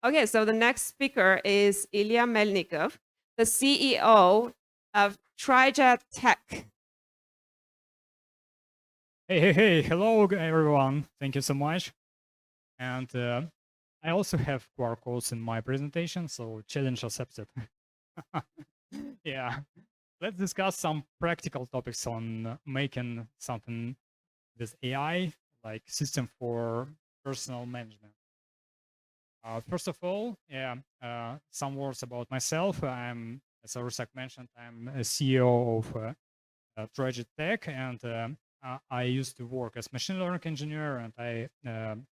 Okay, so the next speaker is Ilya Melnikov, the CEO of Trijet.tech. Hey, hello everyone. Thank you so much. And I also have QR codes in my presentation, so challenge accepted. Yeah, let's discuss some practical topics on making something with AI, like system for personal management. First of all, yeah, some words about myself. As Rusak mentioned, I'm a CEO of Trijet.tech, and I used to work as machine learning engineer, and I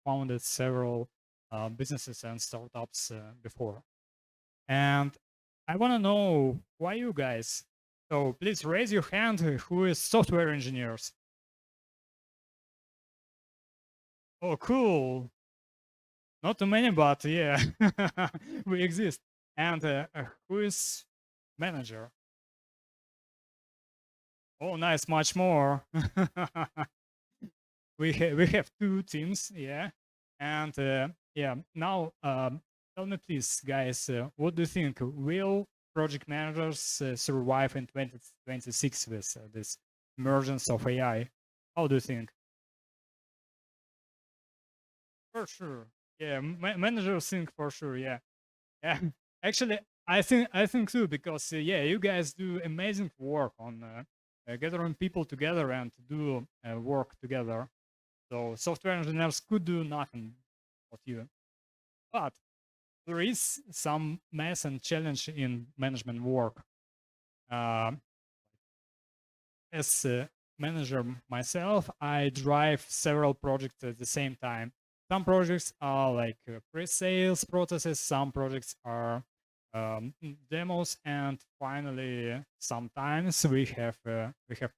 founded several businesses and startups before. And I want to know why you guys. So please raise your hand who is software engineers. Oh, cool. Not too many, but yeah, we exist. And who is manager? Oh, nice, much more. We have two teams, yeah, and yeah. Now, tell me, please, guys, what do you think? Will project managers survive in 2026 with this emergence of AI? How do you think? For sure, yeah. Managers think for sure, yeah, yeah. Actually, I think too, because yeah, you guys do amazing work on gathering people together and do work together. So software engineers could do nothing but you. But there is some mess and challenge in management work. Uh, as a manager myself, I drive several projects at the same time. Some projects are like pre-sales processes. Some projects are demos, and finally, sometimes we have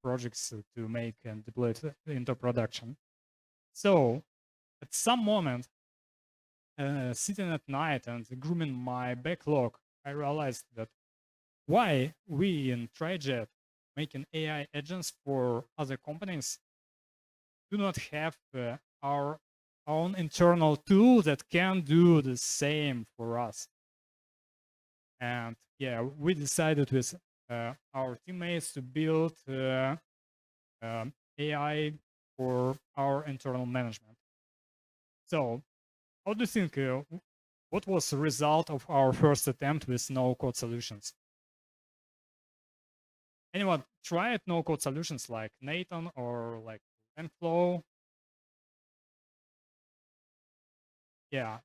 projects to make and deploy it into production. So at some moment, sitting at night and grooming my backlog, I realized that why we in Trijet making AI agents for other companies do not have our own internal tool that can do the same for us. And yeah, we decided with our teammates to build AI for our internal management. So how do you think, what was the result of our first attempt with no-code solutions? Anyone tried no-code solutions like Nathan or like Flow? Yeah.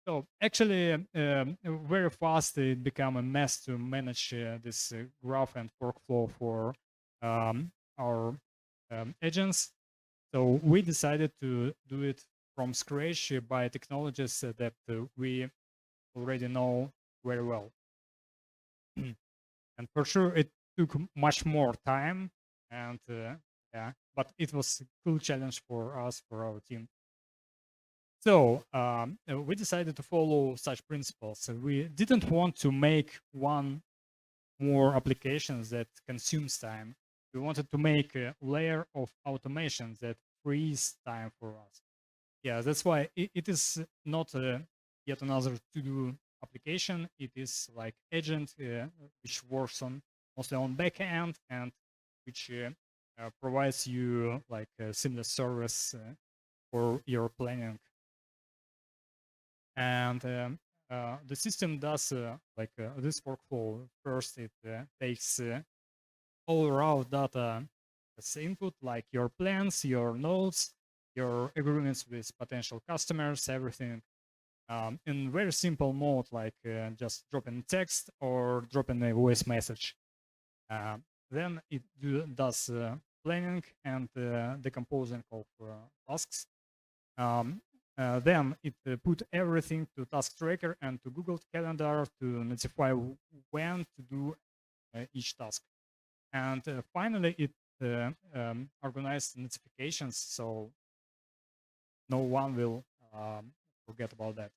So actually, very fast it became a mess to manage this graph and workflow for our agents. So we decided to do it from scratch by technologies that we already know very well. And for sure, it took much more time, and yeah, but it was a cool challenge for us, for our team. So we decided to follow such principles. So we didn't want to make one more applications that consumes time. We wanted to make a layer of automation that frees time for us. Yeah, that's why it is not yet another to-do application. It is like agent which works on mostly on backend and which provides you like a seamless service for your planning. And the system does like this workflow. First, it takes all raw data as input, like your plans, your notes, your agreements with potential customers, everything in very simple mode, like just dropping text or dropping a voice message. Then it does planning and decomposing of tasks. Then it put everything to task tracker and to Google Calendar to notify when to do each task. And finally, it organized notifications so no one will forget about that.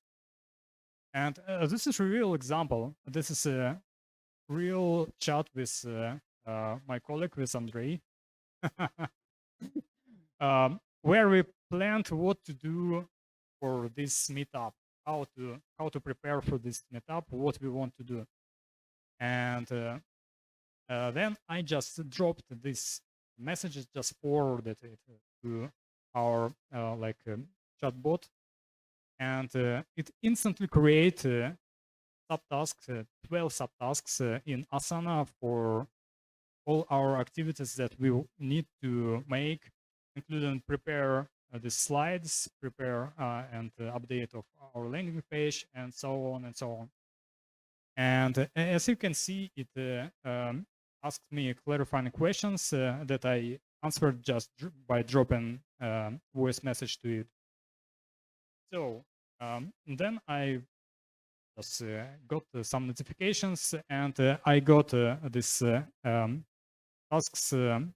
And this is a real example. This is a real chat with my colleague, with Andrei, where we planned what to do for this meetup. how to prepare for this meetup, what we want to do. And then I just dropped this messages, just forwarded it to our chatbot, and it instantly create subtasks, 12 subtasks in Asana for all our activities that we need to make, including prepare the slides, prepare and update of our landing page, and so on and so on. And as you can see, it asked me clarifying questions that I answered just by dropping voice message to it. So then I just got some notifications, and I got this tasks in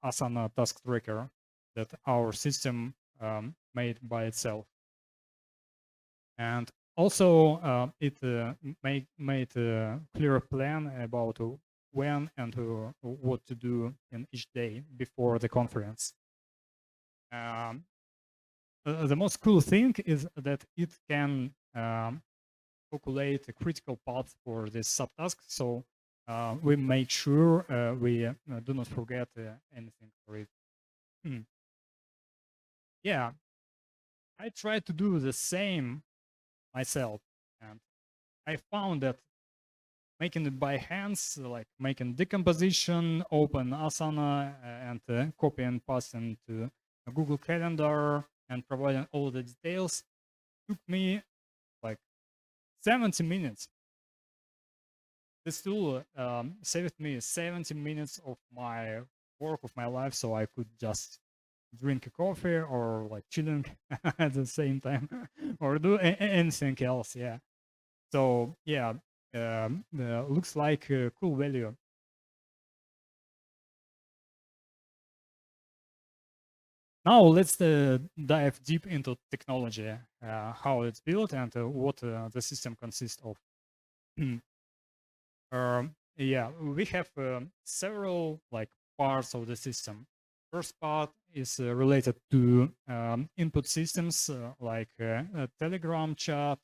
Asana Task Tracker that our system made by itself. And also it made a clear plan about when and what to do in each day before the conference. The most cool thing is that it can calculate a critical path for this subtask, so we make sure we do not forget anything for it. Yeah, I tried to do the same myself, and I found that making it by hands, like making decomposition, open Asana, and copy and paste into a Google Calendar, and providing all the details, took me like 70 minutes. This tool saved me 70 minutes of my work, of my life, so I could just drink a coffee or like chilling at the same time or do anything else. Yeah. So yeah, looks like a cool value. Now let's dive deep into technology, how it's built, and what the system consists of. Yeah, we have several like parts of the system. First part is related to input systems like Telegram chat,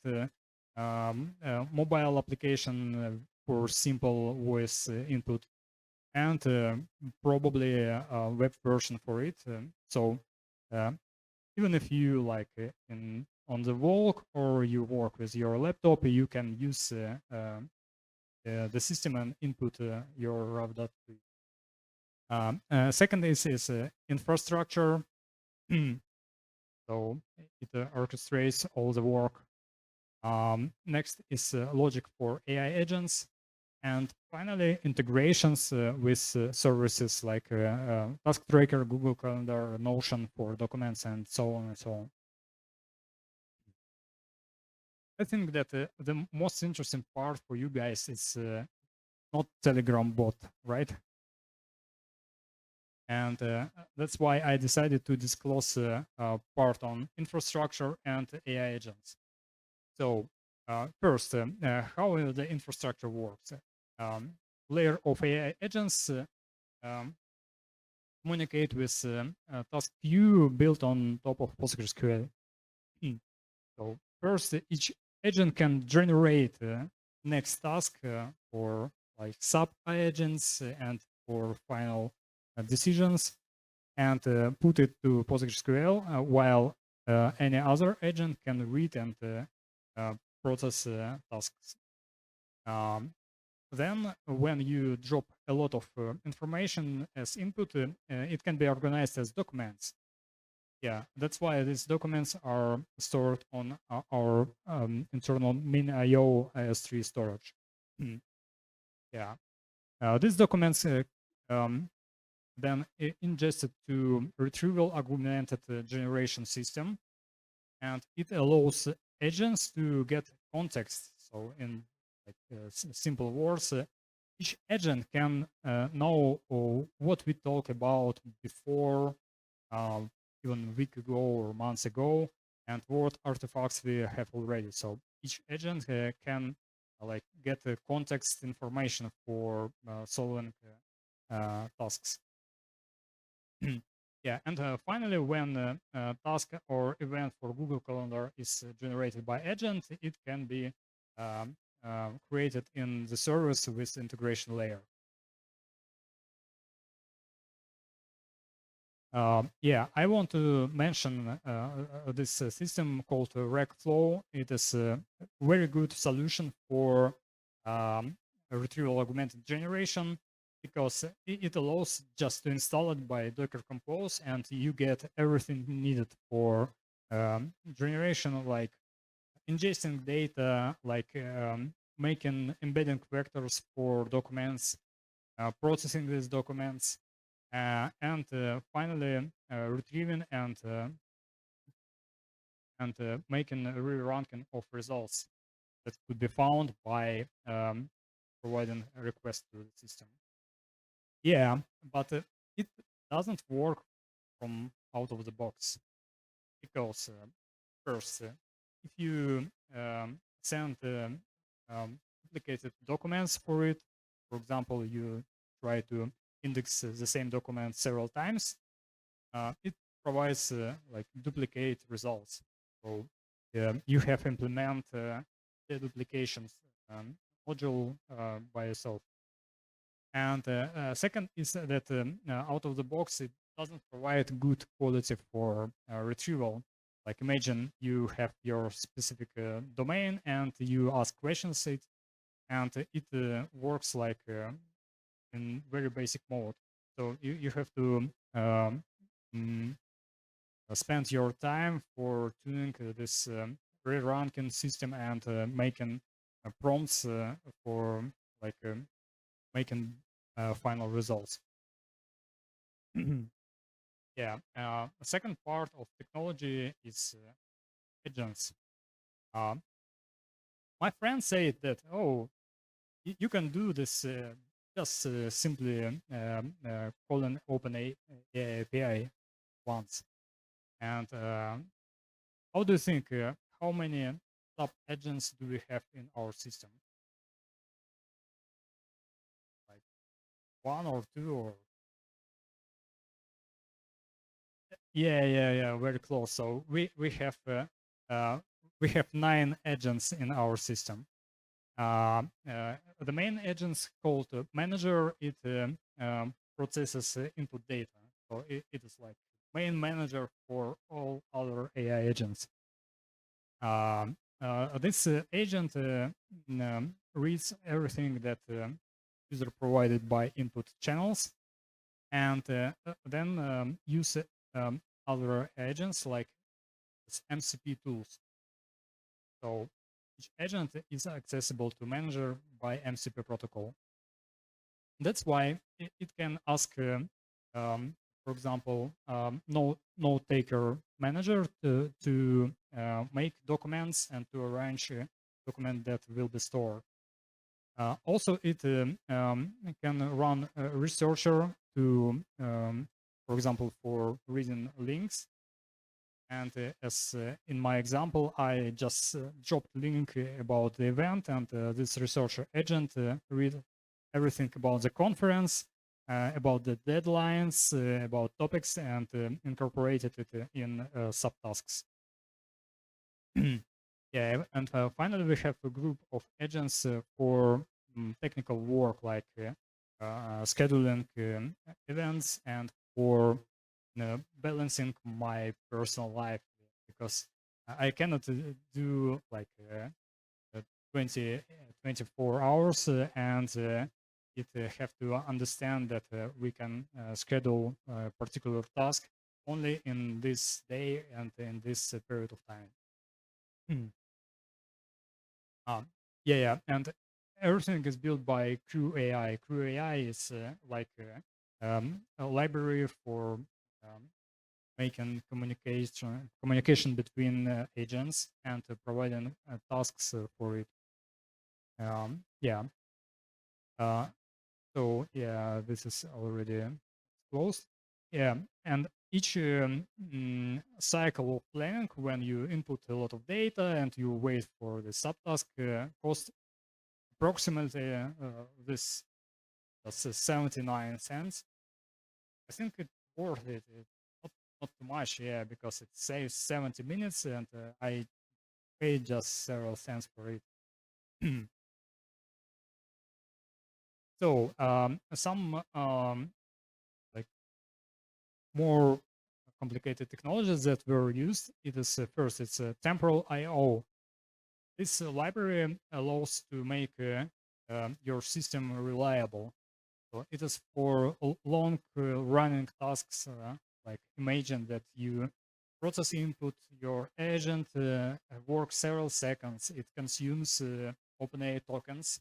mobile application for simple voice input, and probably a web version for it. So even if you like on the walk or you work with your laptop, you can use the system and input your RAW.tree. Second is infrastructure. So it orchestrates all the work. Next is logic for AI agents. And finally, integrations with services like Task Tracker, Google Calendar, Notion for documents, and so on and so on. I think that the most interesting part for you guys is not Telegram bot, right? And that's why I decided to disclose part on infrastructure and AI agents. So first, how the infrastructure works. Layer of AI agents communicate with task queue built on top of PostgreSQL. So first, each agent can generate next task for like sub agents and for final decisions, and put it to PostgreSQL, while any other agent can read and process tasks. Then when you drop a lot of information as input, it can be organized as documents. Yeah, that's why these documents are stored on our internal min.io IS3 storage. Yeah, these documents then ingested to retrieval augmented generation system, and it allows agents to get context. So in like simple words, each agent can know what we talked about before, even a week ago or months ago, and what artifacts we have already. So each agent can like get context information for solving tasks. Yeah, and finally, when a task or event for Google Calendar is generated by agent, it can be created in the service with integration layer. Yeah, I want to mention this system called RecFlow. It is a very good solution for retrieval augmented generation because it allows just to install it by Docker Compose, and you get everything needed for generation, like ingesting data, like making embedding vectors for documents, processing these documents, and finally retrieving and making a re-ranking of results that could be found by providing a request to the system. Yeah, but it doesn't work from out of the box because first, if you send duplicated documents for it, for example, you try to index the same document several times, it provides like duplicate results. So you have implement the duplications module by yourself. And second is that out of the box, it doesn't provide good quality for retrieval. Like imagine you have your specific domain and you ask questions it, and it works like in very basic mode. So you have to mm, spend your time for tuning this re-ranking system and making prompts for like making final results. Yeah. The second part of technology is agents. Uh, my friends say that, oh, you can do this just simply calling API once. And how do you think, how many sub agents do we have in our system? Like one or two or? Yeah, very close. So we have 9 agents in our system. The main agents called manager, it processes input data. So it is like main manager for all other AI agents. This agent reads everything that user provided by input channels, and then use other agents like MCP tools. So each agent is accessible to manager by MCP protocol. That's why it can ask, for example, note taker manager to make documents and to arrange a document that will be stored. Also, it can run a researcher to, for example, for reading links. And as in my example, I just dropped link about the event, and this researcher agent read everything about the conference, about the deadlines, about topics, and incorporated it in subtasks. Yeah, and finally, we have a group of agents for technical work like scheduling events and for balancing my personal life because I cannot do like 24 hours and it have to understand that we can schedule a particular task only in this day and in this period of time. Yeah, and everything is built by Crew AI. Crew AI is like a library for making communication between agents and providing tasks for it. Yeah. So yeah, this is already closed. Yeah, and each cycle of planning, when you input a lot of data and you wait for the subtask, costs approximately this that's 79 cents. I think it's worth it. not too much, yeah, because it saves 70 minutes and I paid just several cents for it. So some like more complicated technologies that were used. It is first, it's temporal I/O. This library allows to make your system reliable. So it is for long running tasks. Like imagine that you process input, your agent works several seconds. It consumes OpenAI tokens,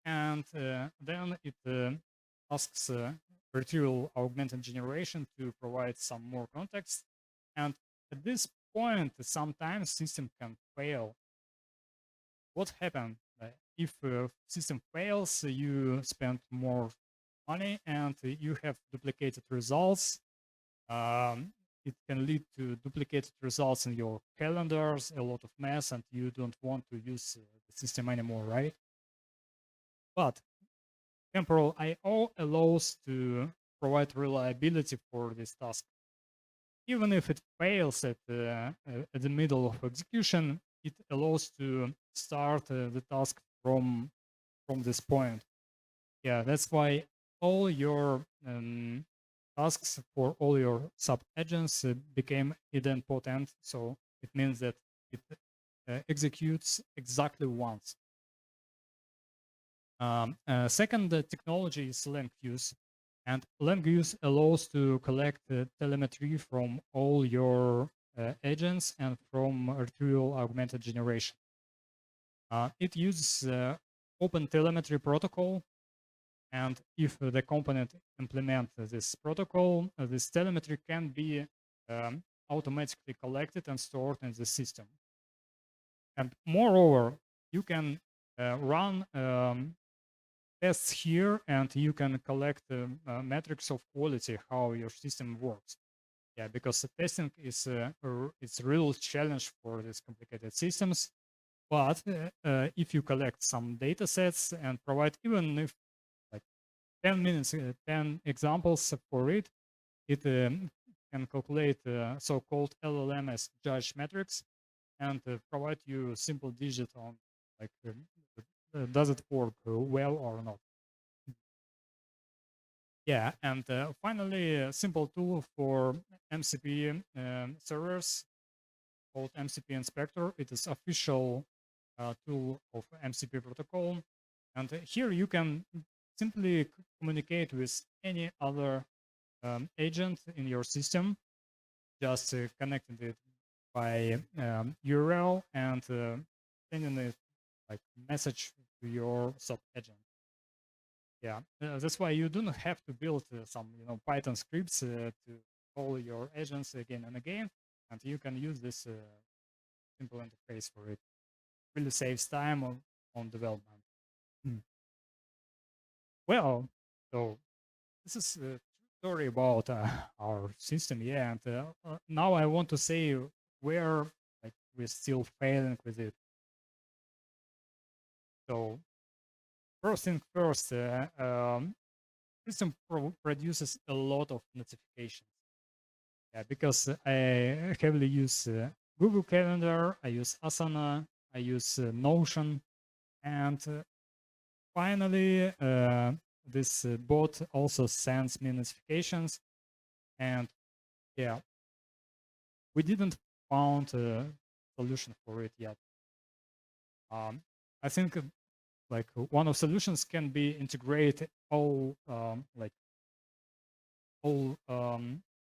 and then it asks retrieval augmented generation to provide some more context. And at this point, sometimes system can fail. What happened? If system fails, you spend more money and you have duplicated results. It can lead to duplicated results in your calendars, a lot of mess, and you don't want to use the system anymore, right? But temporal I/O allows to provide reliability for this task. Even if it fails at the middle of execution, it allows to start the task from this point. Yeah, that's why all your tasks for all your sub agents became idempotent. So it means that it executes exactly once. Second technology is LangFuse, and LangFuse allows to collect telemetry from all your agents and from retrieval augmented generation. It uses Open Telemetry Protocol, and if the component implement this protocol, this telemetry can be automatically collected and stored in the system. And moreover, you can run tests here, and you can collect metrics of quality, how your system works. Yeah, because the testing is it's a real challenge for these complicated systems. But if you collect some data sets and provide, even if like 10 minutes, 10 examples for it, it can calculate so-called LLM as judge metrics and provide you simple digit on like does it work well or not. Yeah, and finally, a simple tool for MCP servers called MCP Inspector. It is official tool of MCP protocol. And here you can simply communicate with any other agent in your system, just connecting it by URL and sending it like message to your sub agent. Yeah, that's why you don't have to build some Python scripts to call your agents again and again, and you can use this simple interface for it. Really saves time on development. Well, so this is a story about our system, yeah, and now I want to say where like we're still failing with it. So first thing first, system produces a lot of notifications. Yeah, because I heavily use Google Calendar, I use Asana, I use Notion, and finally, this bot also sends me notifications. And yeah, we didn't found a solution for it yet. I think like one of solutions can be integrate all like all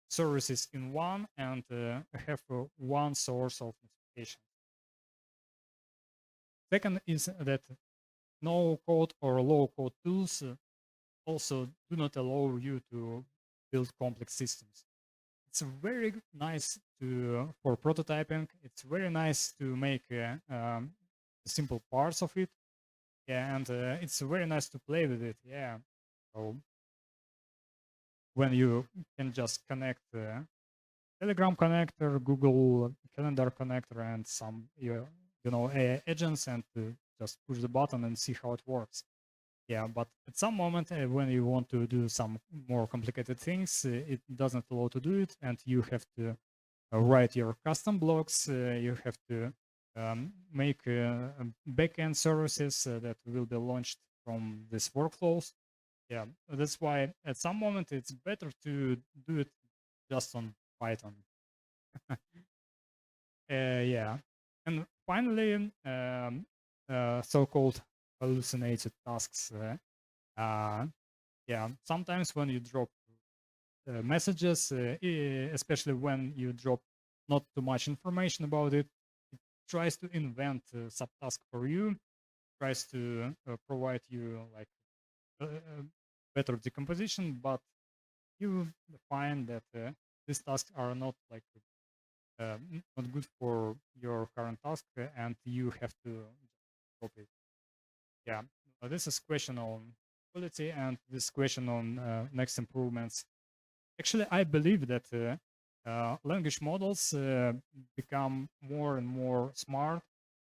services in one and have one source of notification. Second is that no code or low code tools also do not allow you to build complex systems. It's very nice to for prototyping. It's very nice to make simple parts of it. Yeah, and it's very nice to play with it. Yeah, so when you can just connect Telegram connector, Google Calendar connector, and some AI agents, and just push the button and see how it works. Yeah, but at some moment when you want to do some more complicated things, it doesn't allow to do it, and you have to write your custom blocks. You have to make backend services that will be launched from these workflows. Yeah, that's why at some moment it's better to do it just on Python. Yeah, and finally, so-called hallucinated tasks. Yeah, sometimes when you drop messages, especially when you drop not too much information about it, it tries to invent a subtask for you, tries to provide you like better decomposition, but you find that these tasks are not like not good for your current task, and you have to drop it. Yeah, this is question on quality, and this question on next improvements. Actually, I believe that language models become more and more smart,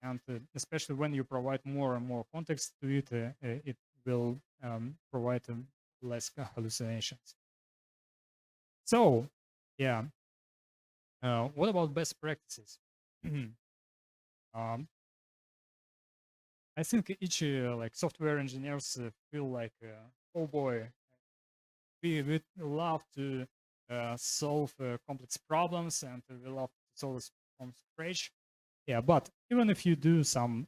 and especially when you provide more and more context to it, it will provide less hallucinations. So, yeah, what about best practices? um, I think each like software engineers feel like, oh boy, we love to solve complex problems, and we love to solve it from scratch. Yeah, but even if you do some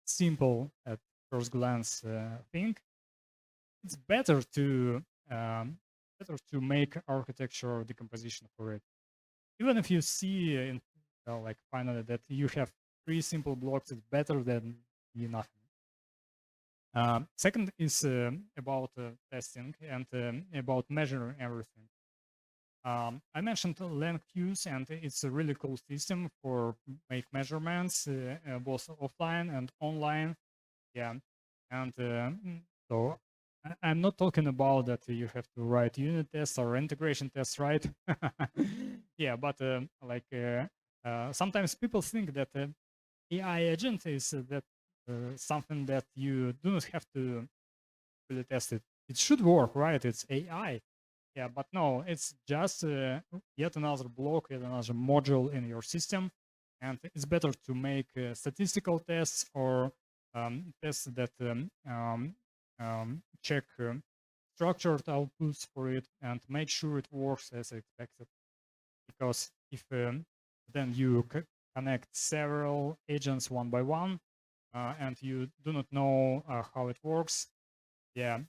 simple at first glance thing, it's better to make architecture decomposition for it. Even if you see in like finally that you have 3 simple blocks, it's better than nothing. Second is about testing and about measuring everything. I mentioned LangFuse, and it's a really cool system for make measurements both offline and online. Yeah, and so I'm not talking about that you have to write unit tests or integration tests, right? Yeah, but like sometimes people think that AI agent is that something that you do not have to really test it. It should work, right? It's AI. Yeah, but no, it's just yet another block, yet another module in your system. And it's better to make statistical tests or tests that check structured outputs for it and make sure it works as expected. Because if then you connect several agents one by one and you do not know how it works, yeah,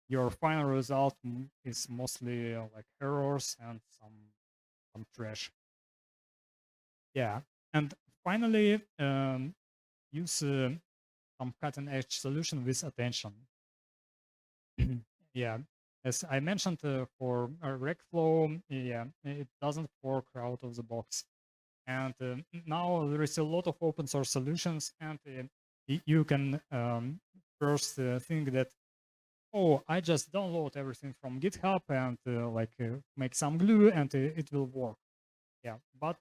your final result is mostly like errors and some trash. Yeah, and finally, use some cutting edge solution with attention. Yeah, as I mentioned for Recflow, yeah, it doesn't work out of the box. And now there is a lot of open source solutions, and you can first think that, oh, I just download everything from GitHub and like make some glue and it will work. Yeah, but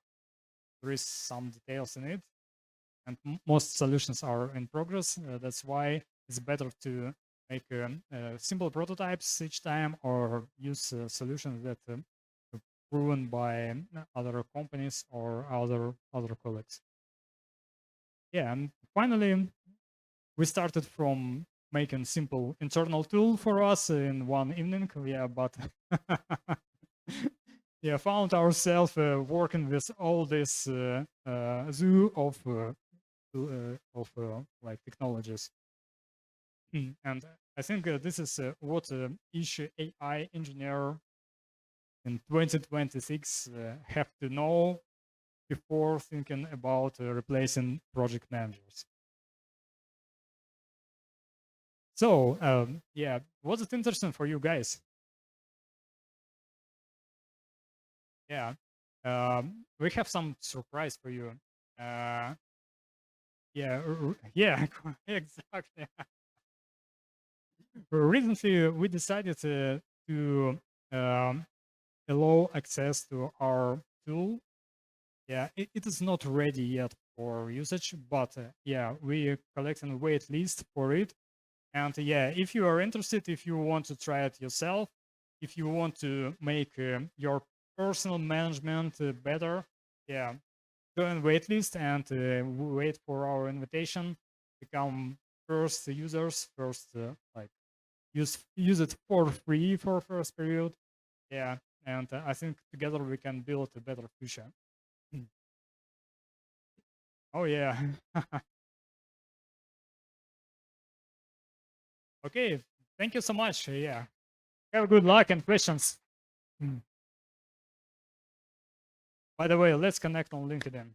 there is some details in it, and most solutions are in progress. That's why it's better to make simple prototypes each time or use solutions that are proven by other companies or other colleagues. Yeah, and finally, we started from making simple internal tool for us in one evening. Yeah, but yeah, found ourselves working with all this zoo of like technologies. And I think this is what each AI engineer in 2026 have to know before thinking about replacing project managers. So yeah, was it interesting for you guys? Yeah, we have some surprise for you. Yeah, yeah, exactly. Recently, we decided to um, allow access to our tool. Yeah, it is not ready yet for usage, but yeah, we collect a wait list for it. And yeah, if you are interested, if you want to try it yourself, if you want to make your personal management better, yeah, join waitlist and wait for our invitation. Become first users, first like use it for free for first period. Yeah, and I think together we can build a better future. Oh yeah. Okay, thank you so much. Yeah, have a good luck and questions. Mm. By the way, let's connect on LinkedIn.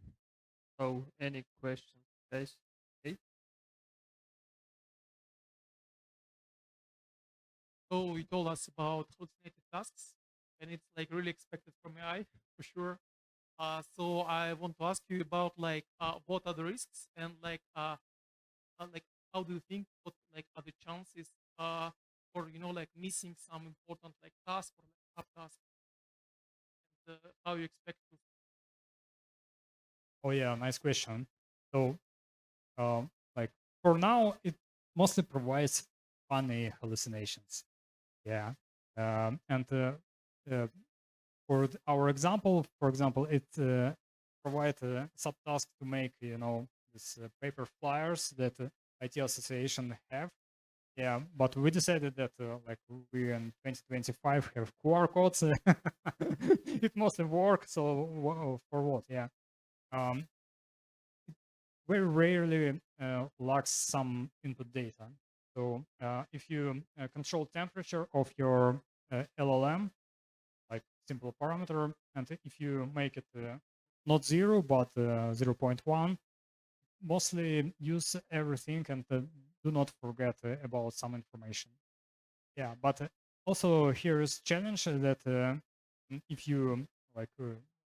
So, any questions, guys? Okay. So you told us about hallucinated tasks, and it's like really expected from AI for sure. So I want to ask you about like what are the risks and like how do you think what like are the chances for like missing some important like task or like subtask, and how you expect to. Oh yeah, nice question. So, like for now, it mostly provides funny hallucinations. Yeah, and uh, for our example, for example, it provides a subtask to make this paper flyers that IT Association have. Yeah, but we decided that like we in 2025 have QR codes. It mostly work. So for what? Yeah. Um, very rarely lacks some input data. So if you control temperature of your LLM, like simple parameter, and if you make it not 0 but 0.1, mostly use everything and do not forget about some information. Yeah, but also here is challenge that if you like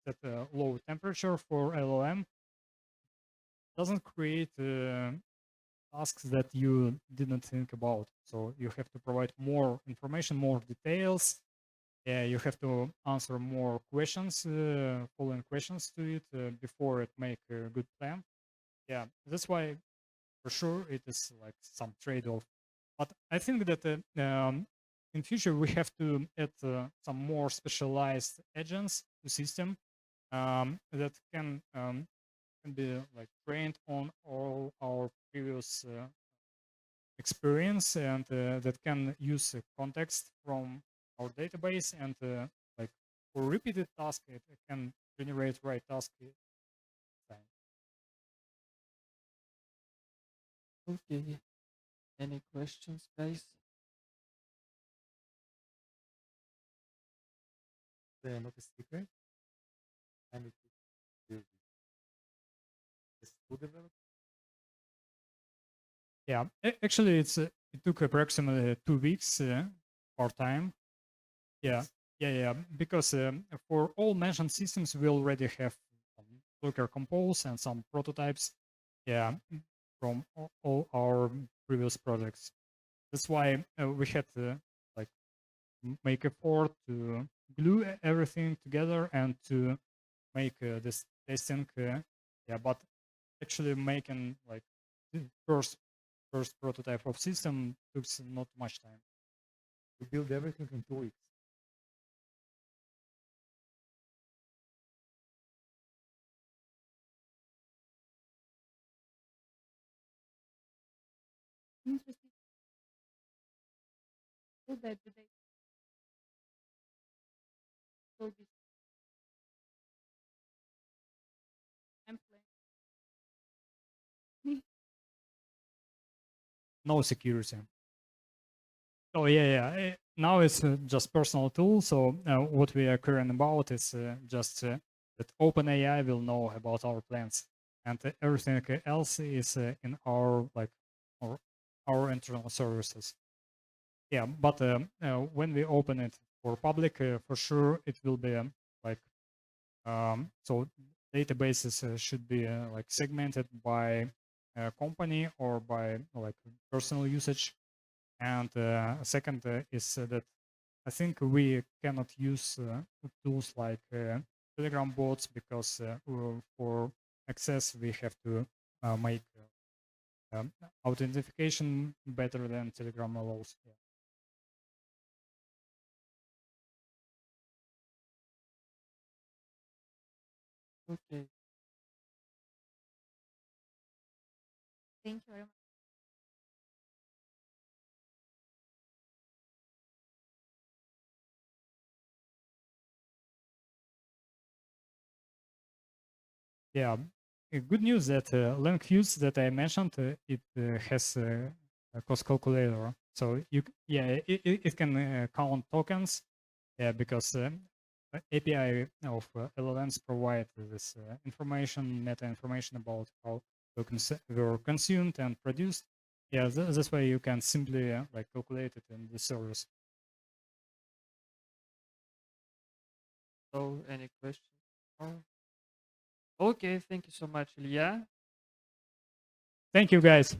set a low temperature for LLM, doesn't create tasks that you didn't think about. So you have to provide more information, more details. Yeah, you have to answer more questions, following questions to it before it make a good plan. Yeah, that's why for sure it is like some trade-off. But I think that in future we have to add some more specialized agents to system that can be like trained on all our previous experience and that can use context from our database and like for repeated task it can generate right task time. Okay. Any questions, guys? They're not a secret. I need to do this to develop. Yeah, actually it took approximately 2 weeks part time. Yeah, yeah, because for all mentioned systems we already have some Docker compose and some prototypes. Yeah, from all our previous projects. That's why we had to like make effort to glue everything together and to make this testing. Yeah, but actually making like the first prototype of system took not much time. We build everything in 2 weeks. Interesting. So that the data will be template. No security. Oh yeah. Now it's just personal tool. So what we are caring about is just that OpenAI will know about our plans, and everything else is in our like our, our internal services. Yeah, but when we open it for public, for sure it will be like so databases should be like segmented by company or by like personal usage. And second is that I think we cannot use tools like Telegram bots because for access we have to make authentication better than Telegram allows. Yeah. Okay. Thank you very much. Yeah, good news that LangFuse that I mentioned, it has a cost calculator. So it can count tokens. Yeah, because API of LLMs provide this information, meta information about how tokens were consumed and produced. Yeah, that's why you can simply like calculate it in the service. So, any questions? Okay, thank you so much, Ilya. Thank you, guys.